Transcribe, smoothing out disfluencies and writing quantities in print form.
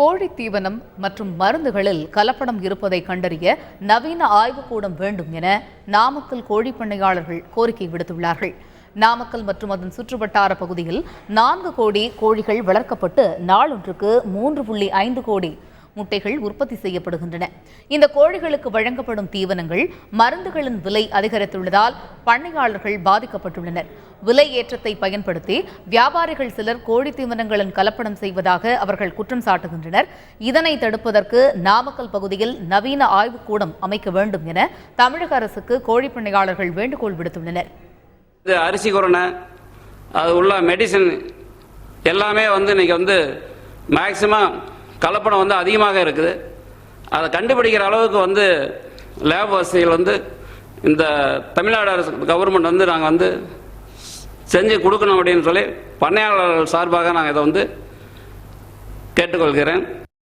கோழி தீவனம் மற்றும் மருந்துகளில் கலப்படம் இருப்பதை கண்டறிய நவீன ஆய்வுக்கூடம் வேண்டும் என நாமக்கல் கோழி பண்ணையாளர்கள் கோரிக்கை விடுத்துள்ளார்கள். நாமக்கல் மற்றும் அதன் சுற்றுவட்டார பகுதியில் 4 கோடி கோழிகள் வளர்க்கப்பட்டு நாளொன்றுக்கு 3.5 கோடி முட்டைகள் உற்பத்தி செய்யப்படுகின்றன. இந்த கோழிகளுக்கு வழங்கப்படும் தீவனங்கள், மருந்துகளின் விலை அதிகரித்துள்ளதால் பண்ணையாளர்கள் பாதிக்கப்பட்டுள்ளனர். விலை ஏற்றத்தை பயன்படுத்தி வியாபாரிகள் சிலர் கோழி தீவனங்களின் கலப்படம் செய்வதாக அவர்கள் குற்றம் சாட்டுகின்றனர். இதனை தடுப்பதற்கு நாமக்கல் பகுதியில் நவீன ஆய்வுக்கூடம் அமைக்க வேண்டும் என தமிழக அரசுக்கு கோழி பண்ணையாளர்கள் வேண்டுகோள் விடுத்துள்ளனர். அரிசி கொரோனா அது உள்ள மெடிசன் எல்லாமே இன்னைக்கு மேக்சிமம் கலப்படம் அதிகமாக இருக்குது. அதை கண்டுபிடிக்கிற அளவுக்கு லேப் வசதிகள் இந்த தமிழ்நாடு அரசு கவர்மெண்ட் நாங்கள் செஞ்சு கொடுக்கணும் அப்படின்னு சொல்லி பண்ணையாளர்கள் சார்பாக நாங்கள் இதை கேட்டுக்கொள்கிறேன்.